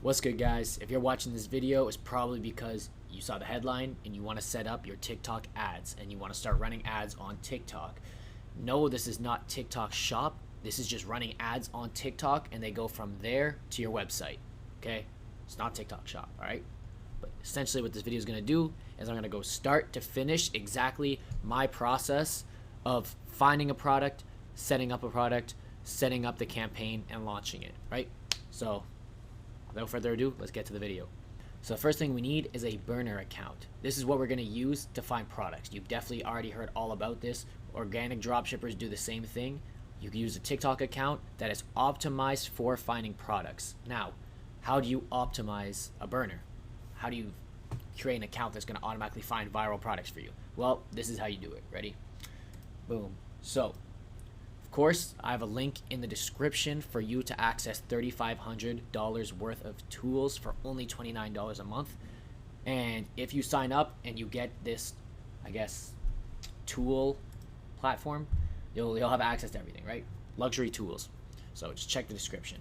What's good, guys? If you're watching this video, it's probably because you saw the headline and you want to set up your TikTok ads and you want to start running ads on TikTok. No, this is not TikTok Shop. This is just running ads on TikTok and they go from there to your website. Okay? It's not TikTok Shop, all right? But essentially what this video is going to do is I'm going to go start to finish exactly my process of finding a product, setting up the campaign, and launching it, right? So without further ado, let's get to the video. So the first thing we need is a burner account. This is what we're going to use to find products. You've definitely already heard all about this. Organic dropshippers do the same thing. You can use a TikTok account that is optimized for finding products. Now, how do you optimize a burner? How do you create an account that's going to automatically find viral products for you? Well, this is how you do it. Ready? Boom. So, of course, I have a link in the description for you to access $3,500 worth of tools for only $29 a month. And if you sign up and you get this, I guess, tool platform, you'll have access to everything, right? Luxury tools. So just check the description.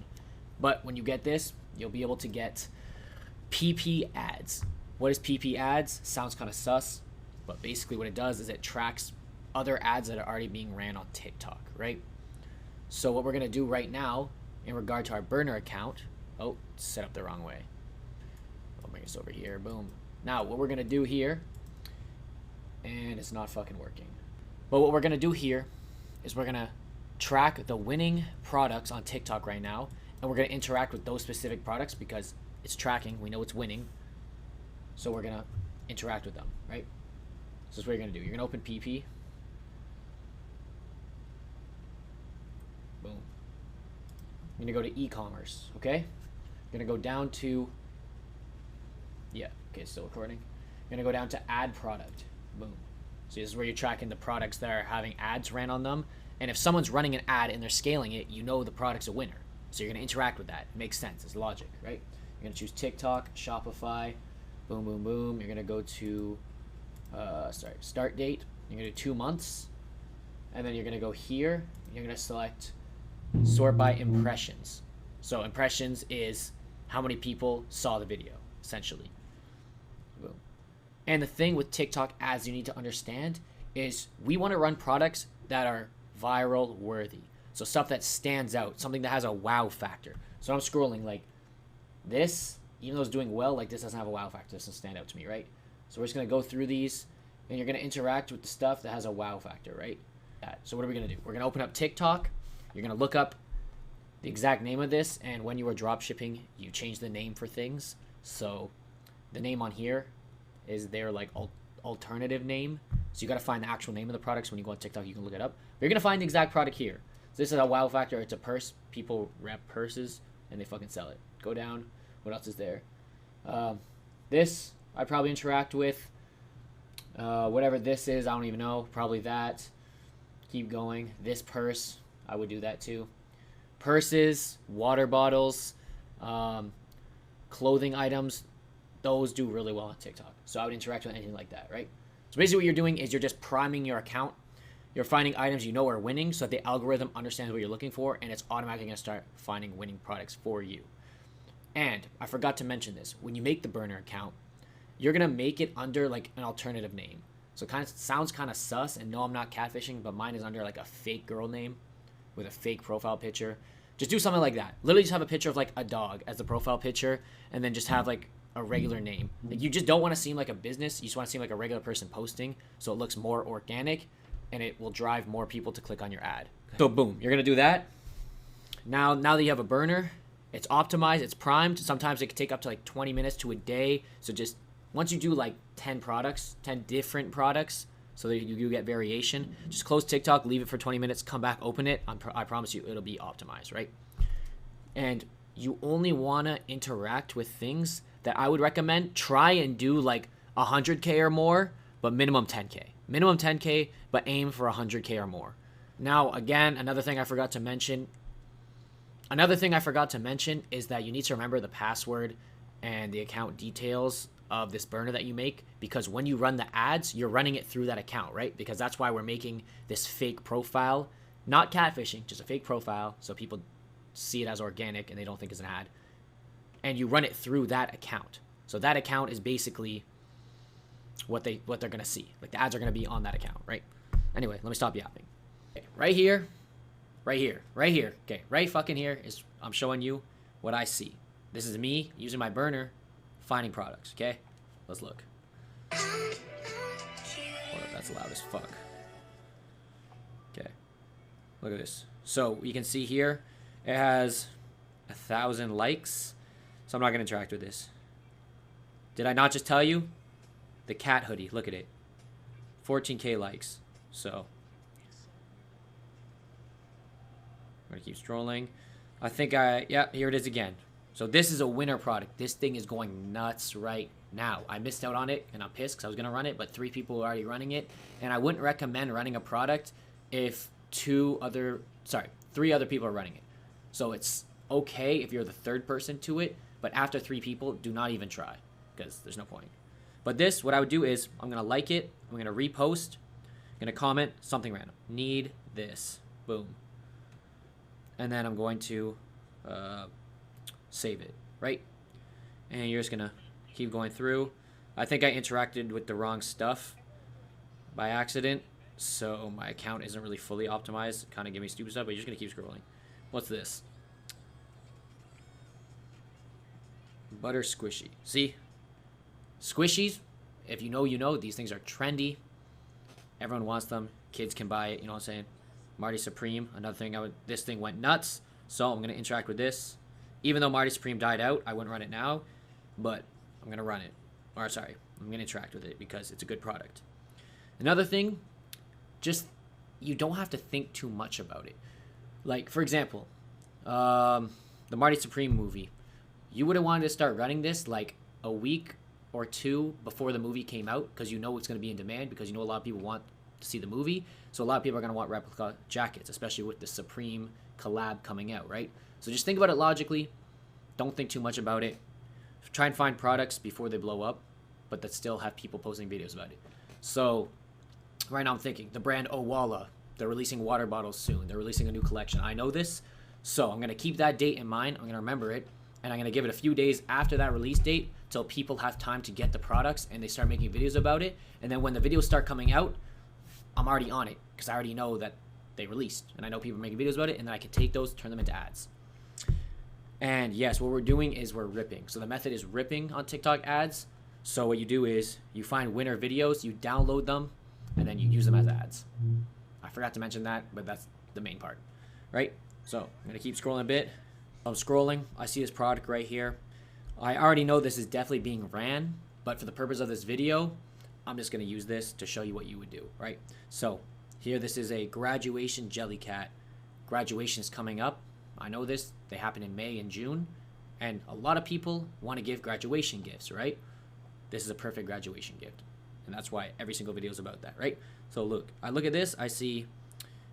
But when you get this, you'll be able to get PP ads. What is PP ads? Sounds kind of sus, but basically what it does is it tracks other ads that are already being ran on TikTok, right? So what we're going to do right now in regard to our burner account, set up the wrong way. I'll bring this over here, boom. Now what we're going to do here, and it's not fucking working, but what we're going to do here is we're going to track the winning products on TikTok right now, and we're going to interact with those specific products because it's tracking, we know it's winning, so we're going to interact with them, right? So this is what you're going to do. You're going to open PP. Boom. I'm going to go to e-commerce, okay? You're going to go down to, still recording. You're going to go down to add product. Boom. So this is where you're tracking the products that are having ads ran on them. And if someone's running an ad and they're scaling it, you know the product's a winner. So you're going to interact with that. It makes sense. It's logic, right? You're going to choose TikTok, Shopify, boom, boom, boom. You're going to go to, start date. You're going to do 2 months. And then you're going to go here. You're going to select sort by impressions. So impressions is how many people saw the video, essentially. Boom. And the thing with TikTok ads you need to understand is we want to run products that are viral worthy. So stuff that stands out, something that has a wow factor. So I'm scrolling like this, even though it's doing well, like this doesn't have a wow factor, it doesn't stand out to me, right? So we're just going to go through these and you're going to interact with the stuff that has a wow factor, right? So what are we going to do? We're going to open up TikTok. You're going to look up the exact name of this, and when you are drop shipping, you change the name for things. So the name on here is their like alternative name. So you got to find the actual name of the products. When you go on TikTok, you can look it up. But you're going to find the exact product here. So this is a wow factor. It's a purse. People wrap purses and they fucking sell it. Go down. What else is there? This I probably interact with. Whatever this is, I don't even know. Probably that. Keep going. This purse, I would do that too. Purses, water bottles, clothing items, those do really well on TikTok. So I would interact with anything like that, right? So basically what you're doing is you're just priming your account. You're finding items you know are winning so that the algorithm understands what you're looking for, and it's automatically going to start finding winning products for you. And I forgot to mention this. When you make the burner account, you're going to make it under like an alternative name. So it kind of sounds kind of sus, and no, I'm not catfishing, but mine is under like a fake girl name with a fake profile picture. Just do something like that. Literally just have a picture of like a dog as the profile picture, and then just have like a regular name. Like you just don't want to seem like a business. You just want to seem like a regular person posting, so it looks more organic, and it will drive more people to click on your ad. So boom, you're going to do that. Now that you have a burner, it's optimized, it's primed. Sometimes it can take up to like 20 minutes to a day. So just once you do like 10 different products, so that you get variation, just close TikTok, leave it for 20 minutes, come back, open it. I promise you it'll be optimized, right? And you only want to interact with things that I would recommend. Try and do like 100K or more, but minimum 10K. Minimum 10K, but aim for 100K or more. Now, again, another thing I forgot to mention is that you need to remember the password and the account details of this burner that you make, because when you run the ads, you're running it through that account, right? Because that's why we're making this fake profile, not catfishing, just a fake profile, so people see it as organic and they don't think it's an ad. and you run it through that account. So that account is basically what they're gonna see. Like the ads are gonna be on that account, right? Anyway, let me stop yapping. Okay, right here. Okay, right fucking here is I'm showing you what I see. This is me using my burner, finding products. Okay, let's look. Hold up, that's loud as fuck. Okay, look at this. So you can see here, it has 1,000 likes. So I'm not gonna interact with this. Did I not just tell you? The cat hoodie, look at it. 14K likes. So I'm gonna keep scrolling. I think yeah, here it is again. So this is a winner product. This thing is going nuts right now. I missed out on it and I'm pissed because I was gonna run it, but 3 people are already running it. And I wouldn't recommend running a product if 3 other people are running it. So it's okay if you're the 3rd person to it, but after 3 people, do not even try because there's no point. But this, what I would do is I'm gonna like it, I'm gonna repost, I'm gonna comment something random. Need this. Boom. And then I'm going to save it, right? And you're just gonna keep going through. I think I interacted with the wrong stuff by accident, so my account isn't really fully optimized. Kind of give me stupid stuff, but you're just gonna keep scrolling. What's this? Butter squishy. See? Squishies, if you know, you know. These things are trendy. Everyone wants them. Kids can buy it, you know what I'm saying? Marty Supreme, another thing this thing went nuts, so I'm going to interact with this. Even though Marty Supreme died out, I wouldn't run it now, but I'm going to run it. Or sorry, I'm going to interact with it because it's a good product. Another thing, just you don't have to think too much about it. Like, for example, the Marty Supreme movie. You would have wanted to start running this like a week or 2 before the movie came out because you know it's going to be in demand because you know a lot of people want to see the movie. So a lot of people are going to want replica jackets, especially with the Supreme collab coming out, right? So just think about it logically. Don't think too much about it. Try and find products before they blow up, but that still have people posting videos about it. So right now I'm thinking the brand Owala, they're releasing water bottles soon. They're releasing a new collection. I know this, so I'm going to keep that date in mind. I'm going to remember it, and I'm going to give it a few days after that release date till people have time to get the products and they start making videos about it. And then when the videos start coming out, I'm already on it because I already know that they released and I know people are making videos about it, and then I can take those, turn them into ads. And yes, what we're doing is we're ripping. So the method is ripping on TikTok ads. So what you do is you find winner videos, you download them, and then you use them as ads. I forgot to mention that, but that's the main part, right? So I'm going to keep scrolling a bit. I'm scrolling. I see this product right here. I already know this is definitely being ran, but for the purpose of this video, I'm just going to use this to show you what you would do, right? So here, this is a graduation Jellycat. Graduation is coming up. I know this. They happen in May and June, and a lot of people want to give graduation gifts, right? This is a perfect graduation gift, and that's why every single video is about that, right? So look, I look at this. I see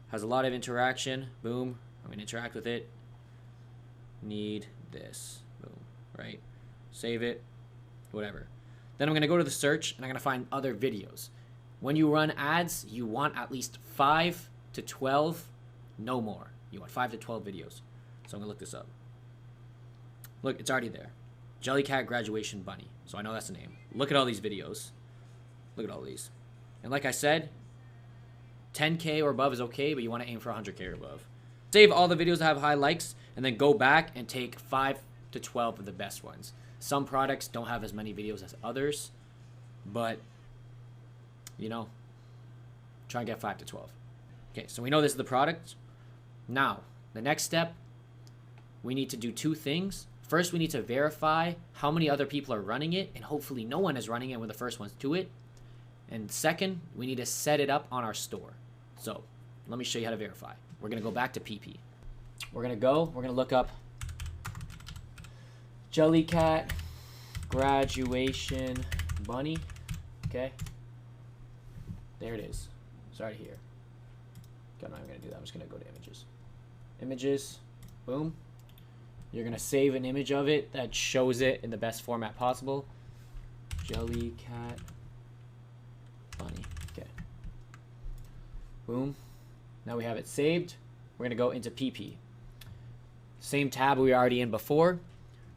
has a lot of interaction. Boom. I'm going to interact with it. Need this. Boom. Right? Save it. Whatever. Then I'm going to go to the search, and I'm going to find other videos. When you run ads, you want at least 5 to 12, no more. You want 5 to 12 videos. So I'm going to look this up. Look, it's already there. Jellycat Graduation Bunny. So I know that's the name. Look at all these videos. Look at all these. And like I said, 10K or above is okay, but you want to aim for 100K or above. Save all the videos that have high likes, and then go back and take 5 to 12 of the best ones. Some products don't have as many videos as others, but, you know, try and get 5 to 12. Okay, so we know this is the product. Now, the next step, we need to do 2 things. First, we need to verify how many other people are running it, and hopefully no one is running it. We're the first ones to it. And second, we need to set it up on our store. So let me show you how to verify. We're going to go back to PP. We're going to look up Jellycat Graduation Bunny. Okay. There it is. It's right here. I'm not going to do that. I'm just going to go to images. Images. Boom. You're going to save an image of it that shows it in the best format possible. Jellycat Bunny. Okay. Boom. Now we have it saved. We're going to go into PP. Same tab we were already in before.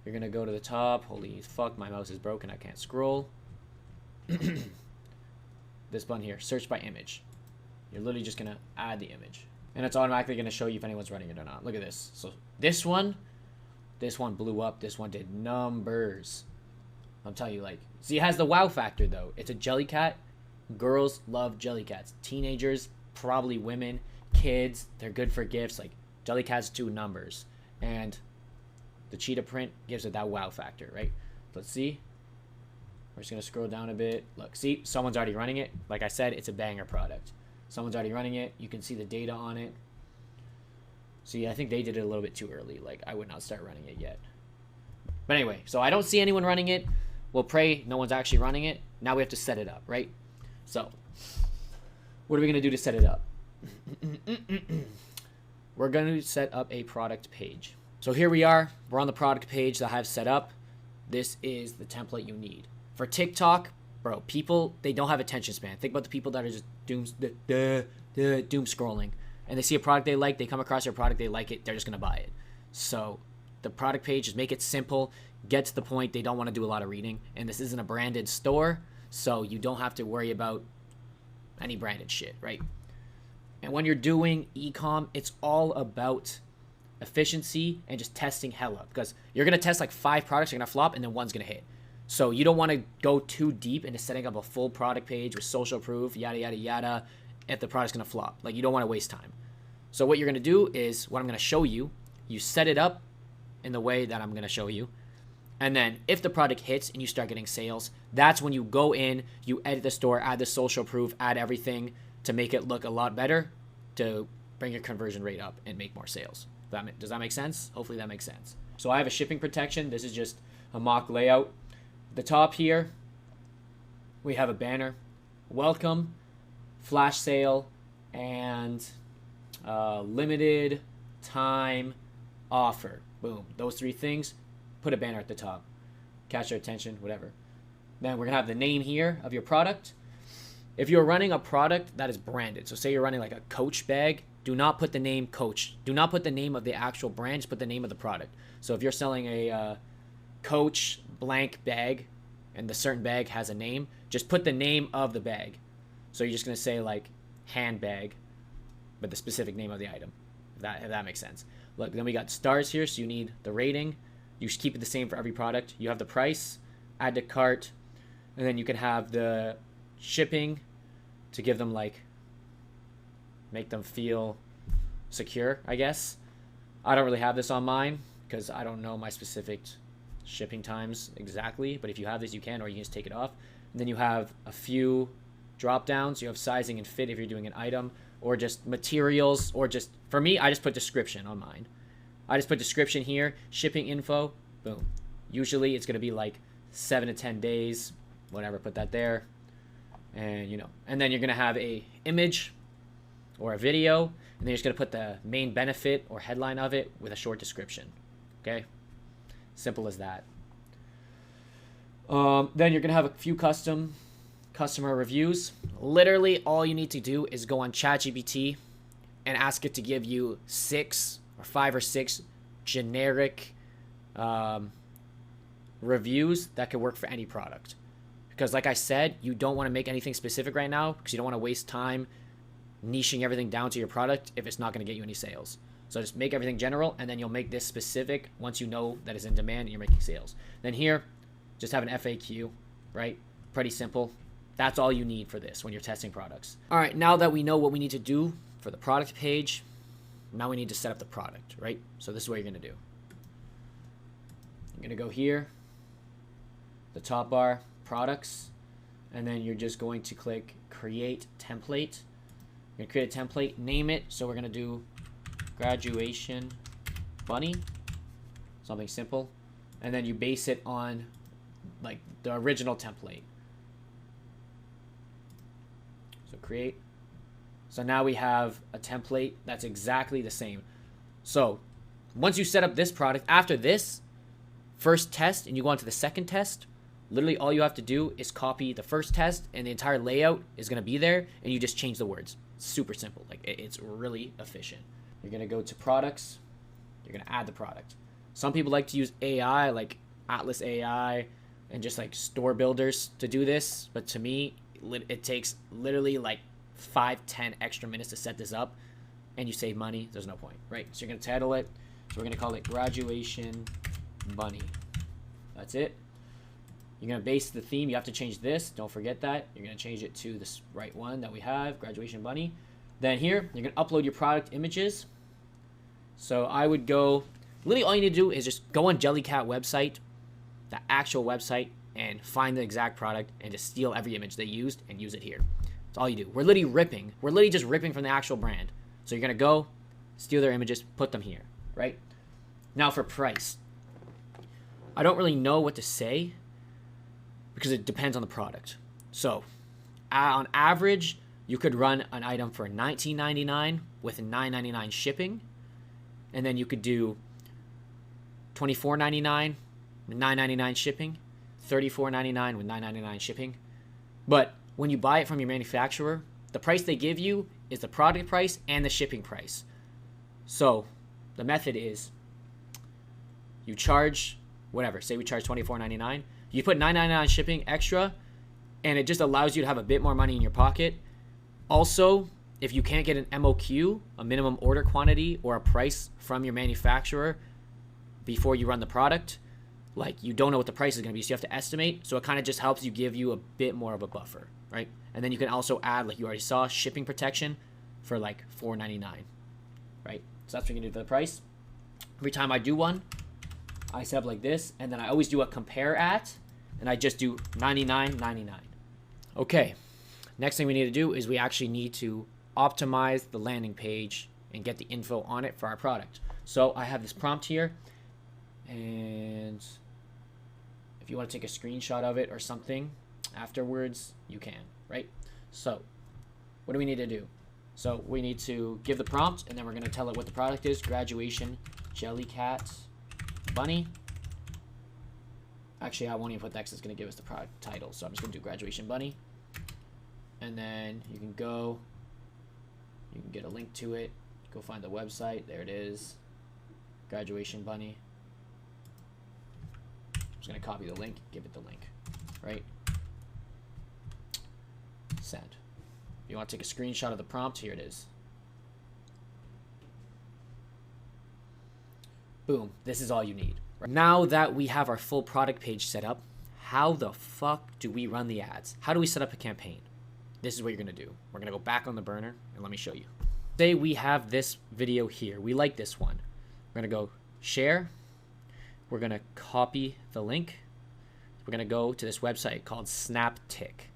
You're going to go to the top. Holy fuck, my mouse is broken. I can't scroll. This button here, search by image. You're literally just going to add the image. And it's automatically going to show you if anyone's running it or not. Look at this. So this one blew up. This one did numbers. I'm telling you, like, see, it has the wow factor, though. It's a Jellycat. Girls love Jellycats. Teenagers, probably women, kids, they're good for gifts. Like, Jellycats do numbers. And the cheetah print gives it that wow factor, right? Let's see. We're just going to scroll down a bit. Look, see, someone's already running it. Like I said, it's a banger product. Someone's already running it. You can see the data on it. See, I think they did it a little bit too early. Like, I would not start running it yet. But anyway, so I don't see anyone running it. We'll pray no one's actually running it. Now we have to set it up, right? So, what are we going to do to set it up? We're going to set up a product page. So here we are. We're on the product page that I have set up. This is the template you need. For TikTok, bro, people, they don't have attention span. Think about the people that are just doom scrolling. And they see a product they like, they come across your product, they like it, they're just going to buy it. So the product page, just make it simple, get to the point. They don't want to do a lot of reading. And this isn't a branded store, so you don't have to worry about any branded shit, right? And when you're doing e-com, it's all about efficiency and just testing hella. Because you're going to test like 5 products, you're going to flop, and then one's going to hit. So you don't want to go too deep into setting up a full product page with social proof, yada, yada, yada, if the product's going to flop. Like, you don't want to waste time. So what you're going to do is, what I'm going to show you, you set it up in the way that I'm going to show you. And then if the product hits and you start getting sales, that's when you go in, you edit the store, add the social proof, add everything to make it look a lot better, to bring your conversion rate up and make more sales. Does that make sense? Hopefully that makes sense. So I have a shipping protection. This is just a mock layout. The top here, we have a banner, welcome, flash sale, and limited time offer. Boom. Those 3 things, put a banner at the top. Catch their attention, whatever. Then we're going to have the name here of your product. If you're running a product that is branded, so say you're running like a Coach bag, do not put the name Coach. Do not put the name of the actual brand, just put the name of the product. So if you're selling a Coach blank bag and the certain bag has a name, just put the name of the bag. So you're just going to say like handbag, but the specific name of the item, if that makes sense. Look, then we got stars here, so you need the rating. You should keep it the same for every product. You have the price, add to cart, and then you can have the shipping to give them like, make them feel secure, I guess. I don't really have this on mine because I don't know my specific shipping times exactly, but if you have this, you can, or you can just take it off. And then you have a few drop downs. You have sizing and fit if you're doing an item, or just materials, or just, for me, I just put description on mine. I just put description here, shipping info, boom. Usually it's going to be like 7 to 10 days, whatever, put that there. And, you know, and then you're going to have a image or a video, and then you're just going to put the main benefit or headline of it with a short description. Okay? Simple as that. Then you're going to have a few customer reviews. Literally all you need to do is go on ChatGPT and ask it to give you 5 or 6 generic reviews that could work for any product. Because like I said, you don't want to make anything specific right now because you don't want to waste time niching everything down to your product if it's not going to get you any sales. So just make everything general, and then you'll make this specific once you know that it's in demand and you're making sales. Then here, just have an FAQ, right? Pretty simple. That's all you need for this when you're testing products. All right, now that we know what we need to do for the product page, now we need to set up the product, right? So this is what you're going to do. You're going to go here, the top bar, products, and then you're just going to click create template. You're going to create a template, name it. So we're going to do graduation bunny, something simple. And then you base it on like the original template. So create. So now we have a template that's exactly the same. So once you set up this product, after this first test and you go on to the second test, literally all you have to do is copy the first test and the entire layout is going to be there, and you just change the words. Super simple. Like, it's really efficient. You're going to go to products. You're going to add the product. Some people like to use AI, like Atlas AI, and just like store builders to do this. But to me, it takes literally like 5-10 extra minutes to set this up, and you save money. There's no point, right? So you're gonna title it. So we're gonna call it Graduation Bunny. That's it. You're gonna base the theme. You have to change this. Don't forget that. You're gonna change it to this right one that we have, Graduation Bunny. Then here, you're gonna upload your product images. So I would go. Literally, all you need to do is just go on Jellycat website, the actual website, and find the exact product and just steal every image they used and use it here. That's all you do. We're literally ripping. We're literally just ripping from the actual brand. So you're gonna go, steal their images, put them here, right? Now for price. I don't really know what to say because it depends on the product. So on average, you could run an item for $19.99 with $9.99 shipping, and then you could do $24.99 with $9.99 shipping, $34.99 with $9.99 shipping. But when you buy it from your manufacturer, the price they give you is the product price and the shipping price. So the method is you charge whatever. Say we charge $24.99. You put $9.99 shipping extra, and it just allows you to have a bit more money in your pocket. Also, if you can't get an MOQ, a minimum order quantity, or a price from your manufacturer before you run the product, like you don't know what the price is going to be, so you have to estimate. So it kind of just helps you give you a bit more of a buffer, right? And then you can also add, like you already saw, shipping protection for like $4.99, right? So that's what you can do for the price. Every time I do one, I set up like this, and then I always do a compare at, and I just do $99.99. Okay, next thing we need to do is we actually need to optimize the landing page and get the info on it for our product. So I have this prompt here, and if you want to take a screenshot of it or something afterwards, you can, right? So what do we need to do? So we need to give the prompt, and then we're going to tell it what the product is. Graduation Jellycat Bunny. Actually, I won't even put that because it's going to give us the product title. So I'm just going to do Graduation Bunny. And then you can go, you can get a link to it. Go find the website. There it is. Graduation Bunny. I'm just going to copy the link, give it the link, right? Send. If you want to take a screenshot of the prompt, here it is. Boom, this is all you need. Now that we have our full product page set up, how the fuck do we run the ads? How do we set up a campaign? This is what you're gonna do. We're gonna go back on the burner and let me show you. Say we have this video here. We like this one. We're gonna go share. We're gonna copy the link. We're gonna go to this website called SnapTick.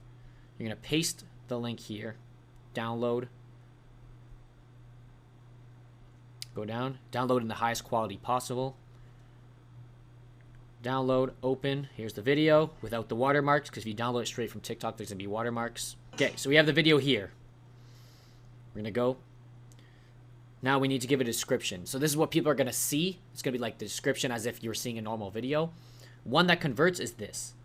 You're gonna paste the link here, download, go down, download in the highest quality possible. Download, open, here's the video without the watermarks, because if you download it straight from TikTok, there's gonna be watermarks. Okay, so we have the video here. We're gonna go. Now we need to give a description. So this is what people are gonna see. It's gonna be like the description as if you were seeing a normal video. One that converts is this.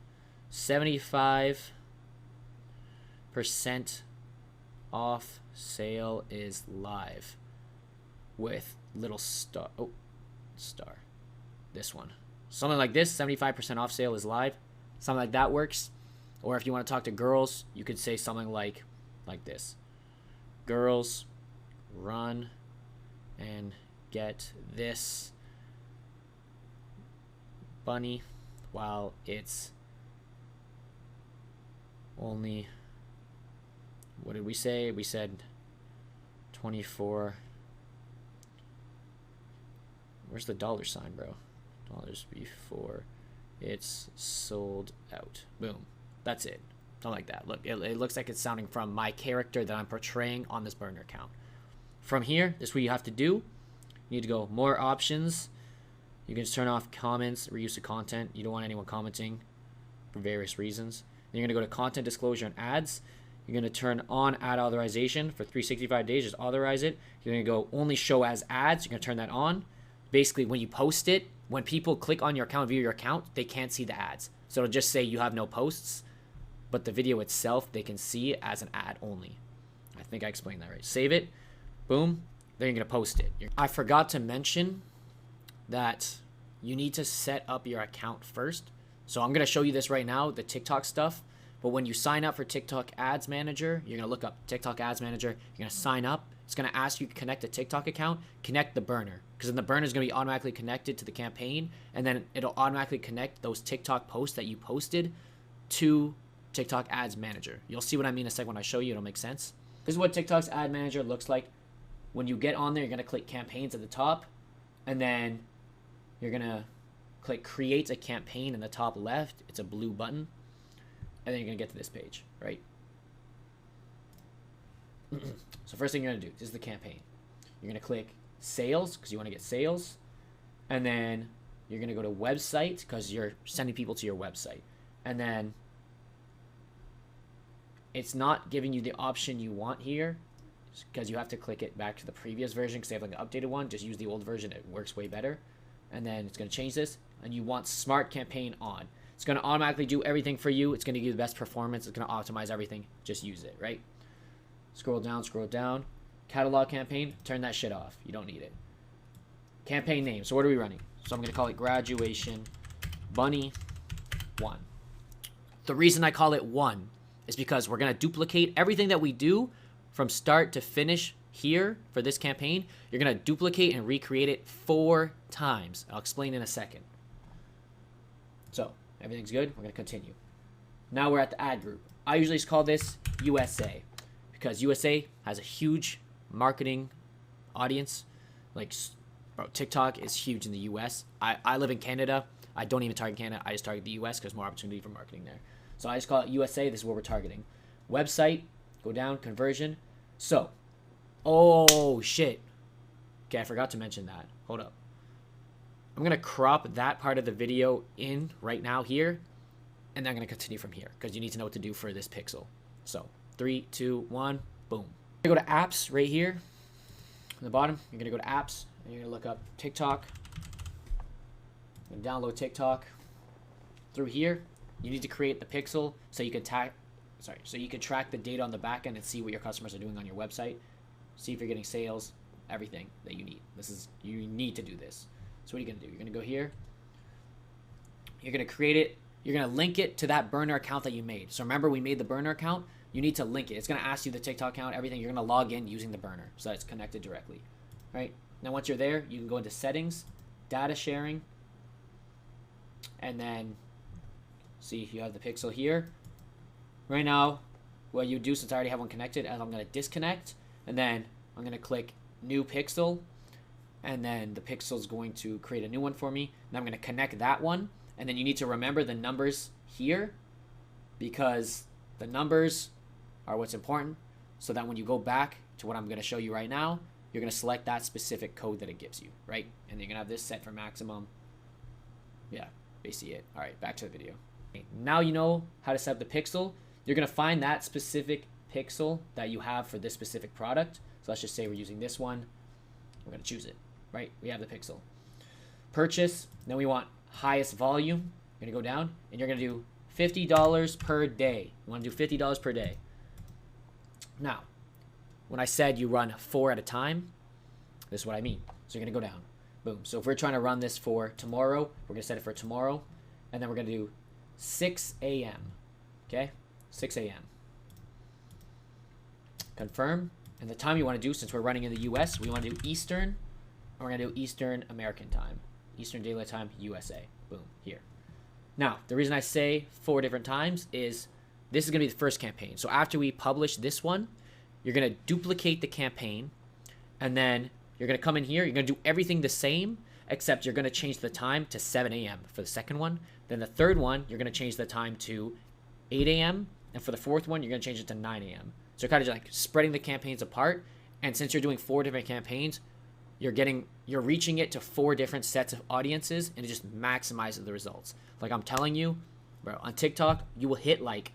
75% off sale is live with little star. Oh, star. This one. Something like this, 75% off sale is live. Something like that works. Or if you want to talk to girls, you could say something like this. Girls, run and get this bunny while it's only, what did we say? We said 24. Where's the dollar sign, bro? Dollars before it's sold out. Boom. That's it. Something like that. Look, it looks like it's sounding from my character that I'm portraying on this burner account. From here, this is what you have to do. You need to go more options. You can just turn off comments, reuse of content. You don't want anyone commenting for various reasons. Then you're going to go to content disclosure and ads. You're going to turn on ad authorization for 365 days. Just authorize it. You're going to go only show as ads. You're going to turn that on. Basically, when you post it, when people click on your account, view your account, they can't see the ads. So it'll just say you have no posts, but the video itself, they can see it as an ad only. I think I explained that right. Save it. Boom. Then you're going to post it. I forgot to mention that you need to set up your account first. So I'm going to show you this right now, the TikTok stuff. But when you sign up for TikTok Ads Manager, you're going to look up TikTok Ads Manager. You're going to sign up. It's going to ask you to connect a TikTok account, connect the burner. Because then the burner is going to be automatically connected to the campaign. And then it'll automatically connect those TikTok posts that you posted to TikTok Ads Manager. You'll see what I mean in a second when I show you. It'll make sense. This is what TikTok's Ad Manager looks like. When you get on there, you're going to click Campaigns at the top. And then you're going to click Create a Campaign in the top left. It's a blue button. And then you're going to get to this page, right? So first thing you're going to do, this is the campaign. You're going to click Sales because you want to get sales. And then you're going to go to Website because you're sending people to your website. And then it's not giving you the option you want here because you have to click it back to the previous version because they have like an updated one. Just use the old version. It works way better. And then it's going to change this. And you want Smart Campaign on. It's going to automatically do everything for you. It's going to give you the best performance. It's going to optimize everything. Just use it, right? Scroll down, scroll down. Catalog campaign, turn that shit off. You don't need it. Campaign name. So what are we running? So I'm going to call it Graduation Bunny 1. The reason I call it 1 is because we're going to duplicate everything that we do from start to finish here for this campaign. You're going to duplicate and recreate it 4 times. I'll explain in a second. So everything's good. We're going to continue. Now we're at the ad group. I usually just call this USA because USA has a huge marketing audience. Like, bro, TikTok is huge in the US. I live in Canada. I don't even target Canada. I just target the US because more opportunity for marketing there. So I just call it USA. This is what we're targeting. Website, go down, conversion. So, oh shit. Okay, I forgot to mention that. Hold up. I'm going to crop that part of the video in right now here, and then I'm going to continue from here because you need to know what to do for this pixel. So 3, 2, 1, boom. You're going to go to apps right here on the bottom. You're going to go to apps, and you're going to look up TikTok. And download TikTok. Through here, you need to create the pixel so you can track the data on the back end and see what your customers are doing on your website. See if you're getting sales, everything that you need. You need to do this. So what are you going to do? You're going to go here. You're going to create it. You're going to link it to that burner account that you made. So remember, we made the burner account. You need to link it. It's going to ask you the TikTok account, everything. You're going to log in using the burner so that it's connected directly. Right? Now, once you're there, you can go into settings, data sharing, and then see you have the pixel here. Right now, what you do, since I already have one connected, I'm going to disconnect, and then I'm going to click new pixel. And then the pixel is going to create a new one for me. And I'm going to connect that one. And then you need to remember the numbers here because the numbers are what's important. So that when you go back to what I'm going to show you right now, you're going to select that specific code that it gives you, right? And you're going to have this set for maximum. Yeah, basically it. All right, back to the video. Okay, now you know how to set up the pixel. You're going to find that specific pixel that you have for this specific product. So let's just say we're using this one. We're going to choose it. Right, we have the pixel. Purchase, then we want highest volume. You're going to go down, and you're going to do $50 per day. You want to do $50 per day. Now, when I said you run 4 at a time, this is what I mean. So you're going to go down. Boom. So if we're trying to run this for tomorrow, we're going to set it for tomorrow, and then we're going to do 6 a.m. Okay, 6 a.m. Confirm. And the time you want to do, since we're running in the US, we want to do Eastern. We're going to do Eastern American time. Eastern Daylight Time, USA. Boom, here. Now, the reason I say 4 different times is this is going to be the first campaign. So after we publish this one, you're going to duplicate the campaign. And then you're going to come in here. You're going to do everything the same, except you're going to change the time to 7 a.m. for the second one. Then the third one, you're going to change the time to 8 a.m. And for the fourth one, you're going to change it to 9 a.m. So you're kind of just like spreading the campaigns apart. And since you're doing 4 different campaigns, you're reaching it to 4 different sets of audiences, and it just maximizes the results. Like I'm telling you, bro, on TikTok, you will hit like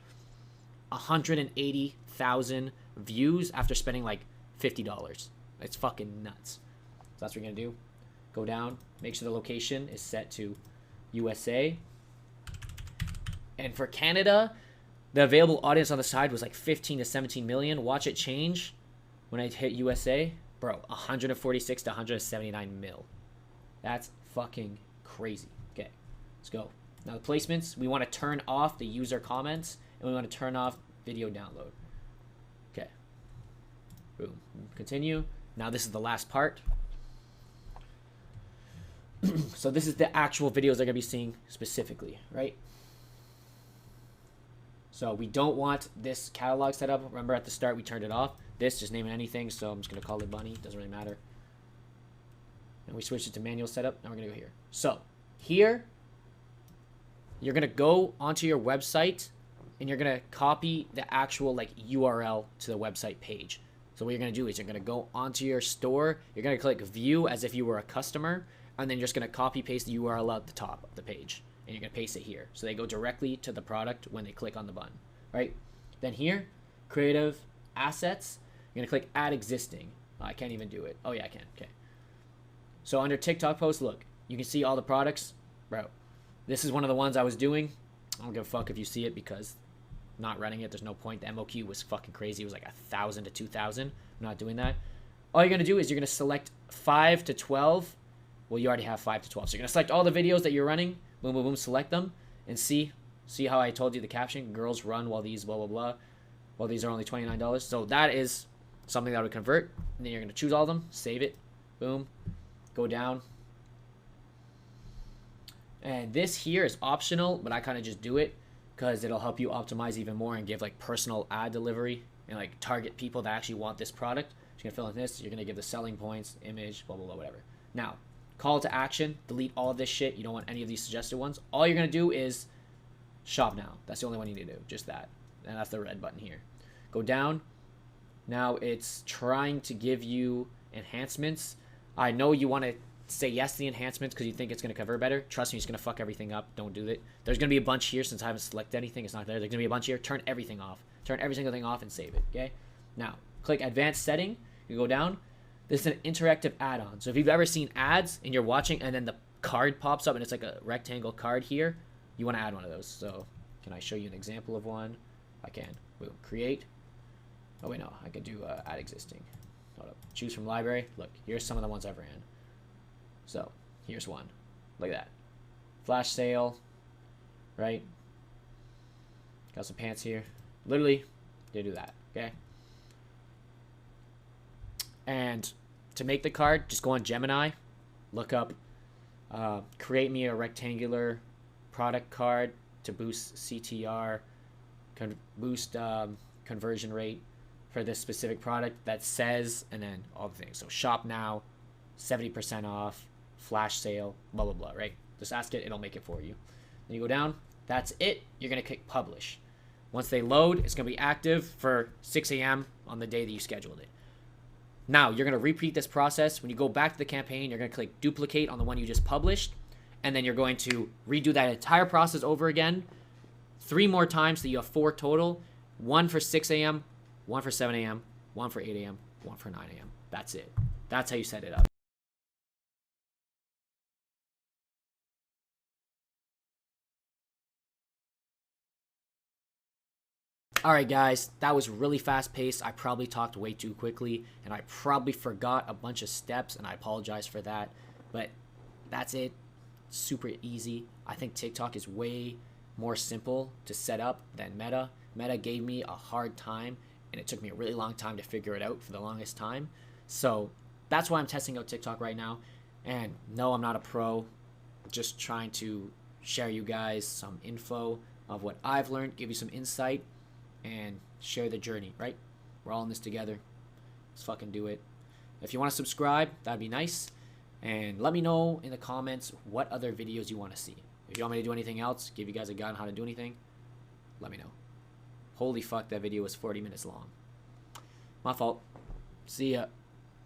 180,000 views after spending like $50. It's fucking nuts. So that's what you're gonna do. Go down, make sure the location is set to USA. And for Canada, the available audience on the side was like 15 to 17 million. Watch it change when I hit USA. Bro, 146 to 179 mil. That's fucking crazy. Okay, let's go. Now the placements, we want to turn off the user comments, and we want to turn off video download. Okay. Boom. Continue. Now this is the last part. So this is the actual videos they're going to be seeing specifically, right? So we don't want this catalog set up. Remember at the start we turned it off. This, just name it anything, so I'm just going to call it Bunny. Doesn't really matter. And we switched it to manual setup. Now we're going to go here. So here, you're going to go onto your website, and you're going to copy the actual like URL to the website page. So what you're going to do is you're going to go onto your store. You're going to click view as if you were a customer, and then you're just going to copy paste the URL at the top of the page. And you're going to paste it here. So they go directly to the product when they click on the button, right? Then here, creative assets, you're going to click add existing. Oh, I can't even do it. Oh yeah, I can. Okay. So under TikTok posts, look, you can see all the products. Bro, this is one of the ones I was doing. I don't give a fuck if you see it because I'm not running it. There's no point. The MOQ was fucking crazy. It was like 1,000 to 2,000. I'm not doing that. All you're going to do is you're going to select 5 to 12. Well, you already have 5 to 12. So you're going to select all the videos that you're running. Boom, boom, boom. Select them and see how I told you the caption. Girls run while these blah, blah, blah. Well, these are only $29. So that is something that would convert. And then you're going to choose all of them. Save it. Boom. Go down. And this here is optional, but I kind of just do it because it'll help you optimize even more and give like personal ad delivery and like target people that actually want this product. You're going to fill in this. You're going to give the selling points, image, blah, blah, blah, whatever. Now, call to action, delete all of this shit. You don't want any of these suggested ones. All you're going to do is shop now. That's the only one you need to do, just that. And that's the red button here. Go down. Now it's trying to give you enhancements. I know you want to say yes to the enhancements because you think it's going to convert better. Trust me, it's going to fuck everything up. Don't do it. There's going to be a bunch here since I haven't selected anything. It's not there. There's going to be a bunch here. Turn everything off. Turn every single thing off and save it, okay? Now, click advanced setting. You go down. This is an interactive add-on. So if you've ever seen ads and you're watching and then the card pops up and it's like a rectangle card here, you want to add one of those. So can I show you an example of one? I can. Boom. Create. Oh, wait, no. I could do add existing. Hold up. Choose from library. Look, here's some of the ones I've ran. So here's one. Look at that. Flash sale. Right? Got some pants here. Literally, they do that. Okay? And to make the card, just go on Gemini, look up, create me a rectangular product card to boost CTR, boost conversion rate for this specific product that says, and then all the things. So shop now, 70% off, flash sale, blah, blah, blah, right? Just ask it, it'll make it for you. Then you go down, that's it. You're going to click publish. Once they load, it's going to be active for 6 a.m. on the day that you scheduled it. Now, you're going to repeat this process. When you go back to the campaign, you're going to click duplicate on the one you just published, and then you're going to redo that entire process over again 3 more times so you have 4 total. 1 for 6 a.m., 1 for 7 a.m., 1 for 8 a.m., 1 for 9 a.m. That's it. That's how you set it up. Alright guys, that was really fast paced. I probably talked way too quickly and I probably forgot a bunch of steps and I apologize for that. But that's it. Super easy. I think TikTok is way more simple to set up than Meta. Meta gave me a hard time and it took me a really long time to figure it out for the longest time. So that's why I'm testing out TikTok right now. And no, I'm not a pro. Just trying to share you guys some info of what I've learned, give you some insight, and share the journey, right? We're all in this together. Let's fucking do it. If you want to subscribe, that'd be nice. And let me know in the comments what other videos you want to see. If you want me to do anything else, give you guys a guide on how to do anything, let me know. Holy fuck, that video was 40 minutes long. My fault. See ya.